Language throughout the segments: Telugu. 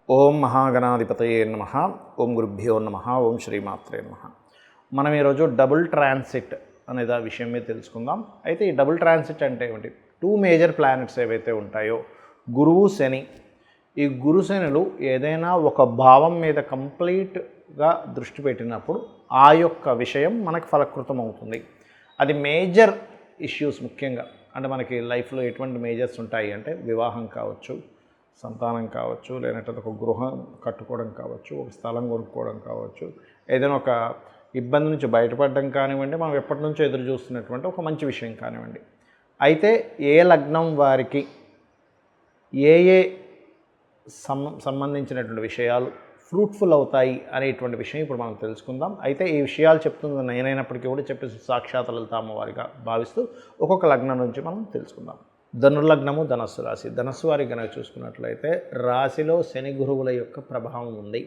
ఓం మహాగణాధిపతయే నమః. ఓం గురుభ్యో నమః. ఓం శ్రీమాత్రే నమః. మనం ఈరోజు డబుల్ ట్రాన్సిట్ అనే విషయం మీద తెలుసుకుందాం. అయితే ఈ డబుల్ ట్రాన్సిట్ అంటే ఏమిటి? 2 మేజర్ ప్లానెట్స్ ఏవైతే ఉంటాయో గురువు, శని. ఈ గురు శనులు ఏదైనా ఒక భావం మీద కంప్లీట్గా దృష్టి పెట్టినప్పుడు ఆ యొక్క విషయం మనకు ఫలకృతం అవుతుంది. అది మేజర్ ఇష్యూస్ ముఖ్యంగా అంటే మనకి లైఫ్లో ఎటువంటి మేజర్స్ ఉంటాయి అంటే వివాహం కావచ్చు, సంతానం కావచ్చు, లేదంటే ఒక గృహం కట్టుకోవడం కావచ్చు, ఒక స్థలం కొనుక్కోవడం కావచ్చు, ఏదైనా ఒక ఇబ్బంది నుంచి బయటపడడం కానివ్వండి, మనం ఎప్పటి నుంచో ఎదురు చూస్తున్నటువంటి ఒక మంచి విషయం కానివ్వండి. అయితే ఏ లగ్నం వారికి ఏ ఏ సంబంధించినటువంటి విషయాలు ఫ్రూట్ఫుల్ అవుతాయి అనేటువంటి విషయం ఇప్పుడు మనం తెలుసుకుందాం. అయితే ఈ విషయాలు చెప్తుంది నేనైనప్పటికీ కూడా చెప్పేసి సాక్షాత్ లలిత అమ్మవారిగా భావిస్తూ ఒక్కొక్క లగ్నం నుంచి మనం తెలుసుకుందాం. ధనుర్లగ్నము, ధనస్సు రాశి. ధనస్సు వారికి కనుక చూసుకున్నట్లయితే రాశిలో శని గురువుల యొక్క ప్రభావం ఉంది.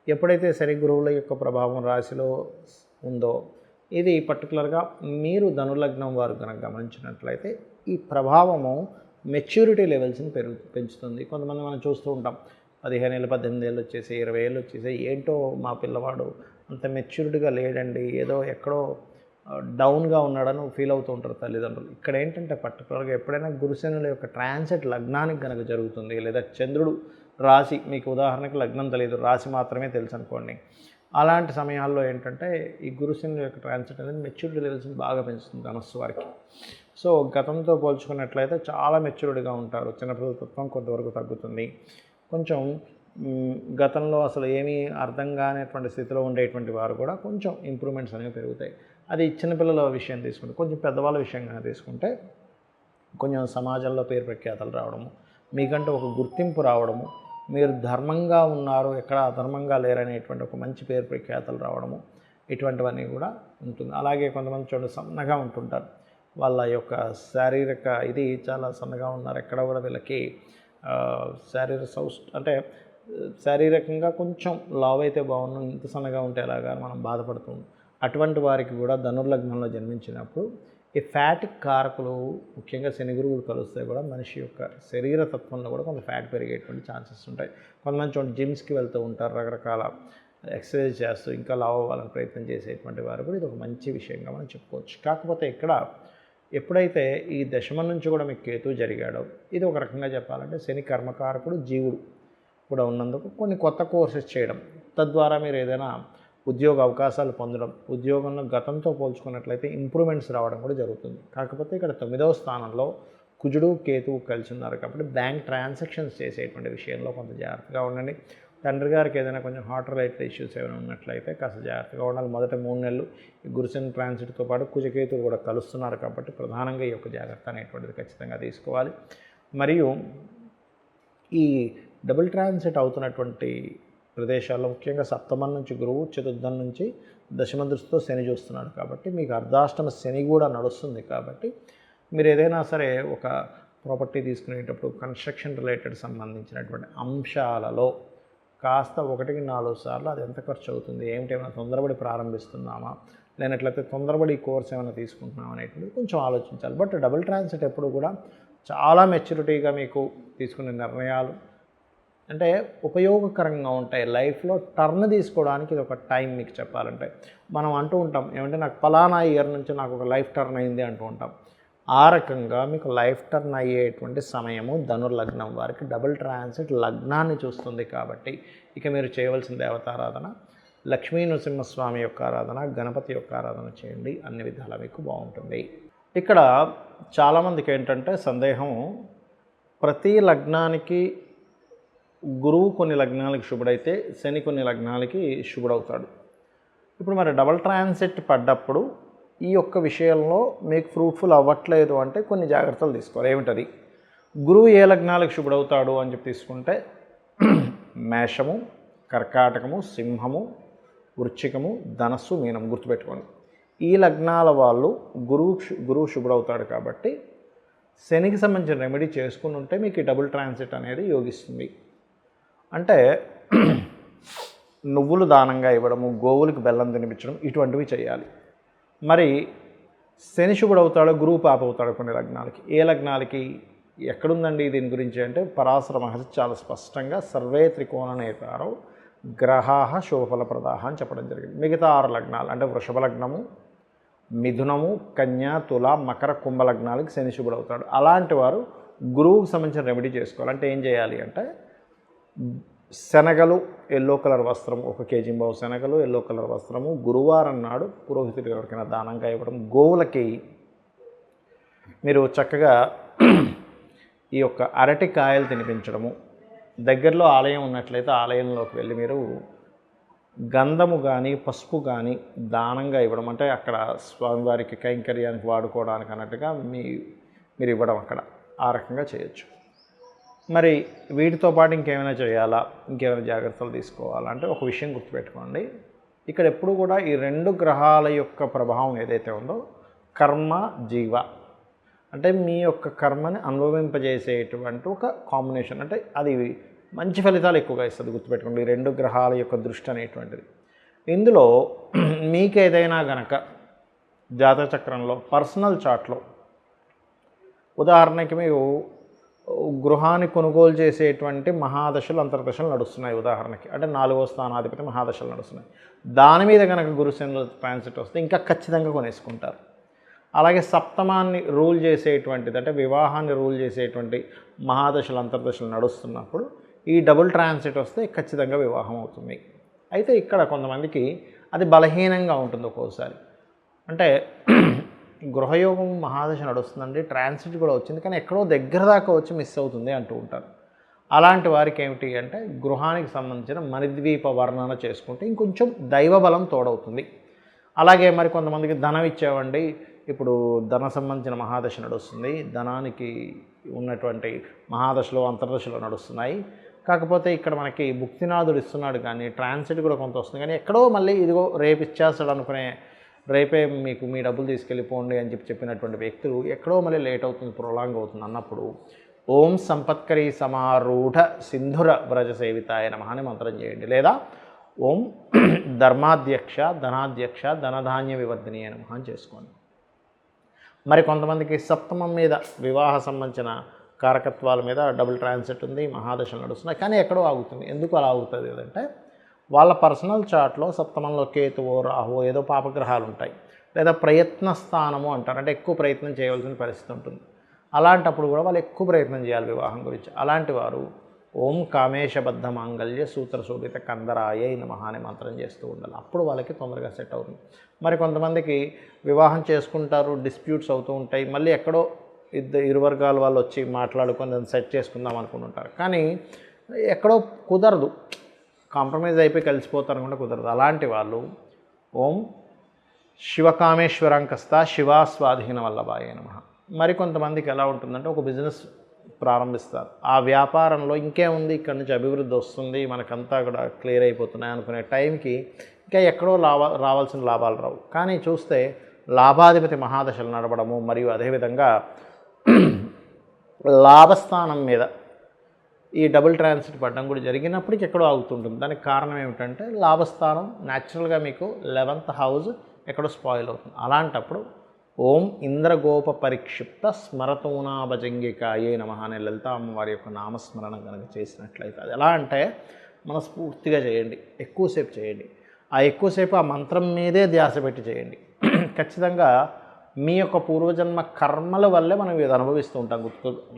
ఎప్పుడైతే శని గురువుల యొక్క ప్రభావం రాశిలో ఉందో ఇది పర్టికులర్గా మీరు ధనుర్లగ్నం వారు కనుక గమనించినట్లయితే ఈ ప్రభావము మెచ్యూరిటీ లెవెల్స్ని పెంచుతుంది. కొంతమంది మనం చూస్తూ ఉంటాం 15 ఏళ్ళు, 18 ఏళ్ళు వచ్చేసి, 20 ఏళ్ళు వచ్చేసి, ఏంటో మా పిల్లవాడు అంత మెచ్యూరిటీగా లేడండి, ఏదో ఎక్కడో డౌన్గా ఉన్నాడని ఫీల్ అవుతూ ఉంటారు తల్లిదండ్రులు. ఇక్కడ ఏంటంటే పర్టికులర్గా ఎప్పుడైనా గురుశనుల యొక్క ట్రాన్సిట్ లగ్నానికి కనుక జరుగుతుంది, లేదా చంద్రుడు రాశి, మీకు ఉదాహరణకు లగ్నం తెలియదు, రాశి మాత్రమే తెలుసు అనుకోండి, అలాంటి సమయాల్లో ఏంటంటే ఈ గురుశనుల యొక్క ట్రాన్సిట్ అనేది మెచ్యూరిటీ లెవెల్స్ని బాగా పెంచుతుంది ధనస్సు వారికి. సో గతంతో పోల్చుకున్నట్లయితే చాలా మెచ్యూరిటీగా ఉంటారు. చిన్నపిల్లల తత్వం కొంతవరకు తగ్గుతుంది. కొంచెం గతంలో అసలు ఏమీ అర్థం కానిటువంటి స్థితిలో ఉండేటువంటి వారు కూడా కొంచెం ఇంప్రూవ్మెంట్స్ అనేవి పెరుగుతాయి. అది చిన్నపిల్లల విషయం తీసుకుంటే, కొంచెం పెద్దవాళ్ళ విషయంగా తీసుకుంటే కొంచెం సమాజంలో పేరు ప్రఖ్యాతలు రావడము, మీకంటూ ఒక గుర్తింపు రావడము, మీరు ధర్మంగా ఉన్నారు, ఎక్కడ అధర్మంగా లేరనేటువంటి ఒక మంచి పేరు ప్రఖ్యాతలు రావడము, ఇటువంటివన్నీ కూడా ఉంటుంది. అలాగే కొంతమంది చూడండి సన్నగా ఉంటుంటారు, వాళ్ళ యొక్క శారీరక ఇది చాలా సన్నగా ఉన్నారు, ఎక్కడ కూడా వీళ్ళకి అంటే శారీరకంగా కొంచెం లావ్ అయితే బాగున్నాం, ఇంత సన్నగా ఉంటే ఎలాగా మనం బాధపడుతూ అటువంటి వారికి కూడా ధనుర్లగ్నంలో జన్మించినప్పుడు ఈ ఫ్యాట్ కారకులు ముఖ్యంగా శని గురువులు కలిస్తే కూడా మనిషి యొక్క శరీర తత్వంలో కూడా కొంత ఫ్యాట్ పెరిగేటువంటి ఛాన్సెస్ ఉంటాయి. కొంతమంది చూడండి జిమ్స్కి వెళ్తూ ఉంటారు, రకరకాల ఎక్సర్సైజ్ చేస్తూ ఇంకా లావ్ అవ్వాలని ప్రయత్నం చేసేటువంటి వారు కూడా ఇది ఒక మంచి విషయంగా మనం చెప్పుకోవచ్చు. కాకపోతే ఇక్కడ ఎప్పుడైతే ఈ దశమం నుంచి కూడా మీకు కేతు జరిగాడో, ఇది ఒక రకంగా చెప్పాలంటే శని కర్మకారకుడు జీవుడు కూడా ఉన్నందుకు కొన్ని కొత్త కోర్సెస్ చేయడం, తద్వారా మీరు ఏదైనా ఉద్యోగ అవకాశాలు పొందడం, ఉద్యోగంలో గతంతో పోల్చుకున్నట్లయితే ఇంప్రూవ్మెంట్స్ రావడం కూడా జరుగుతుంది. కాకపోతే ఇక్కడ 9వ స్థానంలో కుజుడు, కేతువు కలిసి ఉన్నారు కాబట్టి బ్యాంక్ ట్రాన్సాక్షన్స్ చేసేటువంటి విషయంలో కొంత జాగ్రత్తగా ఉండండి. తండ్రి గారికి ఏదైనా కొంచెం హార్ట్ రిలేటెడ్ ఇష్యూస్ ఏమైనా ఉన్నట్లయితే కాస్త జాగ్రత్తగా ఉండాలి. మొదట 3 నెలలు ఈ గురుశని ట్రాన్సిట్తో పాటు కుజకేతువులు కూడా కలుస్తున్నారు కాబట్టి ప్రధానంగా ఈ యొక్క జాగ్రత్త అనేటువంటిది ఖచ్చితంగా తీసుకోవాలి. మరియు ఈ డబుల్ ట్రాన్సిట్ అవుతున్నటువంటి ప్రదేశాల్లో ముఖ్యంగా సప్తమం నుంచి గురువు, చతుర్థం నుంచి దశమ దృష్టితో శని చూస్తున్నాడు కాబట్టి మీకు అర్ధాష్టమ శని కూడా నడుస్తుంది. కాబట్టి మీరు ఏదైనా సరే ఒక ప్రాపర్టీ తీసుకునేటప్పుడు కన్స్ట్రక్షన్ రిలేటెడ్ సంబంధించినటువంటి అంశాలలో కాస్త 1-4 సార్లు అది ఎంత ఖర్చు అవుతుంది, ఏమైనా తొందరపడి ప్రారంభిస్తున్నామా, లేనట్లయితే తొందరపడి కోర్స్ ఏమైనా తీసుకుంటున్నామా అనేటువంటిది కొంచెం ఆలోచించాలి. బట్ డబుల్ ట్రాన్సిట్ ఎప్పుడు కూడా చాలా మెచ్యూరిటీగా మీకు తీసుకునే నిర్ణయాలు అంటే ఉపయోగకరంగా ఉంటాయి. లైఫ్లో టర్న్ తీసుకోవడానికి ఇది ఒక టైం. మీకు చెప్పాలంటే మనం అంటూ ఉంటాం ఏమంటే నాకు ఫలానా ఇయర్ నుంచి నాకు ఒక లైఫ్ టర్న్ అయింది అంటూ ఉంటాం. ఆ రకంగా మీకు లైఫ్ టర్న్ అయ్యేటువంటి సమయము ధనుర్లగ్నం వారికి డబుల్ ట్రాన్సిట్ లగ్నాన్ని చూస్తుంది. కాబట్టి ఇక మీరు చేయవలసిన దేవతారాధన లక్ష్మీ నరసింహస్వామి యొక్క ఆరాధన, గణపతి యొక్క ఆరాధన చేయండి, అన్ని విధాలా మీకు బాగుంటుంది. ఇక్కడ చాలామందికి ఏంటంటే సందేహం, ప్రతి లగ్నానికి గురువు కొన్ని లగ్నాలకి శుభుడైతే శని కొన్ని లగ్నాలకి శుభుడవుతాడు. ఇప్పుడు మరి డబుల్ ట్రాన్సిట్ పడ్డప్పుడు ఈ యొక్క విషయంలో మీకు ఫ్రూట్ఫుల్ అవ్వట్లేదు అంటే కొన్ని జాగ్రత్తలు తీసుకోవాలి. ఏమిటది? గురువు ఏ లగ్నాలకు శుభుడవుతాడు అని చెప్పి తీసుకుంటే మేషము, కర్కాటకము, సింహము, వృశ్చికము, ధనస్సు, మీనం గుర్తుపెట్టుకోండి. ఈ లగ్నాల వాళ్ళు గురువు శుభుడవుతాడు కాబట్టి శనికి సంబంధించిన రెమెడీ చేసుకుని ఉంటే మీకు ఈ డబుల్ ట్రాన్సిట్ అనేది యోగిస్తుంది. అంటే నువ్వులు దానంగా ఇవ్వడము, గోవులకు బెల్లం తినిపించడం, ఇటువంటివి చేయాలి. మరి శని శుభుడవుతాడో గురువు పాప అవుతాడు కొన్ని లగ్నాలకి. ఏ లగ్నాలకి? ఎక్కడుందండి దీని గురించి అంటే పరాశర మహర్షి చాలా స్పష్టంగా సర్వే త్రికోణ నేతారో గ్రహాహ శుభఫలప్రదాహ అని చెప్పడం జరిగింది. మిగతా 6 లగ్నాలు అంటే వృషభ లగ్నము, మిథునము, కన్య, తుల, మకర, కుంభ లగ్నాలకి శని శుభుడు అవుతాడు. అలాంటి వారు గురువుకు సంబంధించిన రెమెడీ చేసుకోవాలి. అంటే ఏం చేయాలి అంటే శనగలు ఎల్లో కలర్ వస్త్రము 1 కేజీ శనగలు ఎల్లో కలర్ వస్త్రము గురువారం నాడు పురోహితుడికి ఎవరికైనా దానంగా ఇవ్వడం, గోవులకి మీరు చక్కగా ఈ యొక్క అరటి కాయలు తినిపించడము, దగ్గరలో ఆలయం ఉన్నట్లయితే ఆలయంలోకి వెళ్ళి మీరు గంధము కానీ పసుపు కానీ దానంగా ఇవ్వడం, అంటే అక్కడ స్వామివారికి కైంకర్యానికి వాడుకోవడానికి అన్నట్టుగా మీరు ఇవ్వడం అక్కడ ఆ రకంగా చేయొచ్చు. మరి వీటితో పాటు ఇంకేమైనా చేయాలా, ఇంకేమైనా జాగ్రత్తలు తీసుకోవాలా అంటే ఒక విషయం గుర్తుపెట్టుకోండి. ఇక్కడ ఎప్పుడు కూడా ఈ 2 గ్రహాల యొక్క ప్రభావం ఏదైతే ఉందో కర్మ జీవ అంటే మీ యొక్క కర్మని అనుభవింపజేసేటువంటి ఒక కాంబినేషన్, అంటే అది మంచి ఫలితాలు ఎక్కువగా ఇస్తుంది. గుర్తుపెట్టుకోండి, ఈ 2 గ్రహాల యొక్క దృష్టి అనేటువంటిది. ఇందులో మీకేదైనా గనక జాతక చక్రంలో పర్సనల్ చార్ట్లో ఉదాహరణకి మీరు గృహాన్ని కొనుగోలు చేసేటువంటి మహాదశలు అంతర్దశలు నడుస్తున్నాయి ఉదాహరణకి, అంటే 4వ స్థానాధిపతి మహాదశలు నడుస్తున్నాయి. దాని మీద కనుక గురుశనుల ట్రాన్సిట్ వస్తే ఇంకా ఖచ్చితంగా కొనేసుకుంటారు. అలాగే సప్తమాన్ని రూల్ చేసేటువంటిది అంటే వివాహాన్ని రూల్ చేసేటువంటి మహాదశలు అంతర్దశలు నడుస్తున్నప్పుడు ఈ డబుల్ ట్రాన్సిట్ వస్తే ఖచ్చితంగా వివాహం అవుతుంది. అయితే ఇక్కడ కొంతమందికి అది బలహీనంగా ఉంటుంది ఒక్కోసారి. అంటే గృహయోగం మహాదశ నడుస్తుందండి, ట్రాన్సిట్ కూడా వచ్చింది, కానీ ఎక్కడో దగ్గర దాకా వచ్చి మిస్ అవుతుంది అంటూ ఉంటారు. అలాంటి వారికి ఏమిటి అంటే గృహానికి సంబంధించిన మణిద్వీప వర్ణన చేసుకుంటే ఇంకొంచెం దైవబలం తోడవుతుంది. అలాగే మరి కొంతమందికి ధనం ఇచ్చేవండి, ఇప్పుడు ధన సంబంధించిన మహాదశ నడుస్తుంది, ధనానికి ఉన్నటువంటి మహాదశలో అంతర్దశలో నడుస్తున్నాయి. కాకపోతే ఇక్కడ మనకి భుక్తినాథుడు ఇస్తున్నాడు కానీ ట్రాన్సిట్ కూడా కొంత వస్తుంది, కానీ ఎక్కడో మళ్ళీ ఇదిగో రేపు ఇచ్చేస్తాడు అనుకునే, రేపే మీకు మీ డబ్బులు తీసుకెళ్ళిపోండి అని చెప్పినటువంటి వ్యక్తులు ఎక్కడో మళ్ళీ లేట్ అవుతుంది, ప్రొలాంగ్ అవుతుంది అన్నప్పుడు ఓం సంపత్కరీ సమారూఢ సింధుర వ్రజ సేవితాయ నమః అని మంత్రం చేయండి. లేదా ఓం ధర్మాధ్యక్ష ధనాధ్యక్ష ధనధాన్య వివర్ధిని అని నమః అని చేసుకోండి. మరి కొంతమందికి సప్తమం మీద వివాహ సంబంధించిన కారకత్వాల మీద డబుల్ ట్రాన్సిట్ ఉంది, మహాదశలు నడుస్తున్నాయి, కానీ ఎక్కడో ఆగుతుంది. ఎందుకు అలా అవుతుంది అంటే వాళ్ళ పర్సనల్ చార్ట్లో సప్తమంలో కేతువో రాహువో ఏదో పాపగ్రహాలు ఉంటాయి, లేదా ప్రయత్న స్థానము అంటారు, అంటే ఎక్కువ ప్రయత్నం చేయవలసిన పరిస్థితి ఉంటుంది. అలాంటప్పుడు కూడా వాళ్ళు ఎక్కువ ప్రయత్నం చేయాలి వివాహం గురించి. అలాంటి వారు ఓం కామేశబద్ధ మాంగళ్య సూత్ర శోభిత కందరాయ నమః అనే మంత్రం చేస్తూ ఉండాలి. అప్పుడు వాళ్ళకి తొందరగా సెట్ అవుతుంది. మరి కొంతమందికి వివాహం చేసుకుంటారు, డిస్ప్యూట్స్ అవుతూ ఉంటాయి, మళ్ళీ ఎక్కడో ఇరు వర్గాల వాళ్ళు వచ్చి మాట్లాడుకొని దాన్ని సెట్ చేసుకుందాం అనుకుంటుంటారు, కానీ ఎక్కడో కుదరదు, కాంప్రమైజ్ అయిపోయి కలిసిపోతారు అనుకుంటే కుదరదు. అలాంటి వాళ్ళు ఓం శివకామేశ్వరాంకస్త శివాస్వాధీన వల్లభాయ నమః. మరి కొంతమందికి ఎలా ఉంటుందంటే ఒక బిజినెస్ ప్రారంభిస్తారు, ఆ వ్యాపారంలో ఇంకేముంది ఇక్కడ నుంచి అభివృద్ధి వస్తుంది, మనకంతా కూడా క్లియర్ అయిపోతున్నాయి అనుకునే టైంకి ఇంకా ఎక్కడో రావాల్సిన లాభాలు రావు. కానీ చూస్తే లాభాధిపతి మహాదశలు నడవడము మరియు అదేవిధంగా లాభస్థానం మీద ఈ డబుల్ ట్రాన్సిట్ పడడం కూడా జరిగినప్పటికీ ఎక్కడో ఆగుతుంటుంది. దానికి కారణం ఏమిటంటే లాభస్థానం న్యాచురల్గా మీకు 11th హౌస్ ఎక్కడో స్పాయిల్ అవుతుంది. అలాంటప్పుడు ఓం ఇంద్రగోప పరిక్షిప్త స్మరతూనాభజంగికాయే నమః అనే లలిత అమ్మవారి యొక్క నామస్మరణ కనుక చేసినట్లయితే అది ఎలా అంటే మనస్ఫూర్తిగా చేయండి, ఎక్కువసేపు చేయండి. ఆ ఎక్కువసేపు ఆ మంత్రం మీదే ధ్యాస పెట్టి చేయండి. ఖచ్చితంగా మీ యొక్క పూర్వజన్మ కర్మల వల్లే మనం ఇది అనుభవిస్తూ ఉంటాం.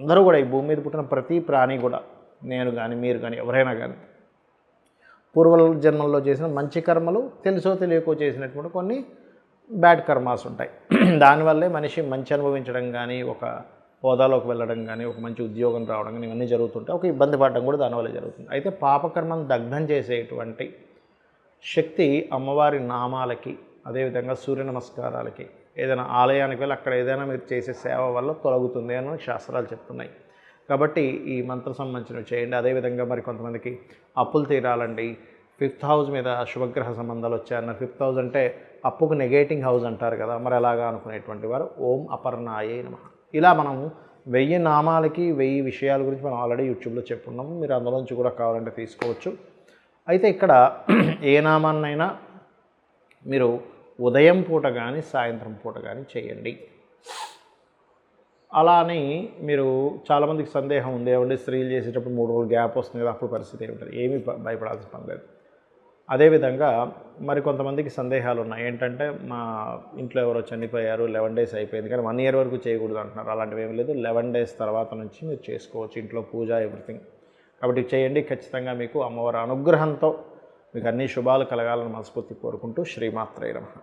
అందరూ కూడా ఈ భూమి మీద పుట్టిన ప్రతి ప్రాణి కూడా, నేను కానీ మీరు కానీ ఎవరైనా కానీ పూర్వ జన్మల్లో చేసిన మంచి కర్మలు తెలుసో తెలియకో చేసినటువంటి కొన్ని బ్యాడ్ కర్మాస్ ఉంటాయి. దానివల్లే మనిషి మంచి అనుభవించడం కానీ, ఒక హోదాలోకి వెళ్ళడం కానీ, ఒక మంచి ఉద్యోగం రావడం కానీ ఇవన్నీ జరుగుతుంటాయి. ఒక ఇబ్బంది పడడం కూడా దానివల్లే జరుగుతుంది. అయితే పాపకర్మను దగ్ధం చేసేటువంటి శక్తి అమ్మవారి నామాలకి, అదేవిధంగా సూర్య నమస్కారాలకి, ఏదైనా ఆలయానికి వెళ్ళి అక్కడ ఏదైనా మీరు చేసే సేవ వల్ల తొలగుతుంది అని శాస్త్రాలు చెప్తున్నాయి. కాబట్టి ఈ మంత్రం సంబంధించినవి చేయండి. అదేవిధంగా మరి కొంతమందికి అప్పులు తీరాలండి, 5th హౌస్ మీద శుభగ్రహ సంబంధాలు వచ్చాయన్నారు. 5th హౌస్ అంటే అప్పుకు నెగేటింగ్ హౌస్ అంటారు కదా, మరి అలాగా అనుకునేటువంటి వారు ఓం అపర్ణాయే నమః. ఇలా మనం 1000 నామాలకి 1000 విషయాల గురించి మనం ఆల్రెడీ యూట్యూబ్లో చెప్పుకున్నాము. మీరు అందులోంచి కూడా కావాలంటే తీసుకోవచ్చు. అయితే ఇక్కడ ఏ నామాన్నైనా మీరు ఉదయం పూట కానీ సాయంత్రం పూట కానీ చేయండి. అలా అని మీరు చాలామందికి సందేహం ఉంది, ఏమంటే స్త్రీలు చేసేటప్పుడు 3 రోజులు గ్యాప్ వస్తుంది కదా, అప్పుడు పరిస్థితి ఏమిటంటే ఏమీ భయపడాల్సిన పని లేదు. అదేవిధంగా మరి కొంతమందికి సందేహాలు ఉన్నాయి. ఏంటంటే మా ఇంట్లో ఎవరో చనిపోయారు, 11 డేస్ అయిపోయింది కానీ 1 ఇయర్ వరకు చేయకూడదు అంటున్నారు. అలాంటివి ఏమీ లేదు. 11 డేస్ తర్వాత నుంచి మీరు చేసుకోవచ్చు, ఇంట్లో పూజ ఎవ్రీథింగ్. కాబట్టి చేయండి. ఖచ్చితంగా మీకు అమ్మవారి అనుగ్రహంతో మీకు అన్ని శుభాలు కలగాలని మనస్ఫూర్తి కోరుకుంటూ శ్రీమాత్రే నమః.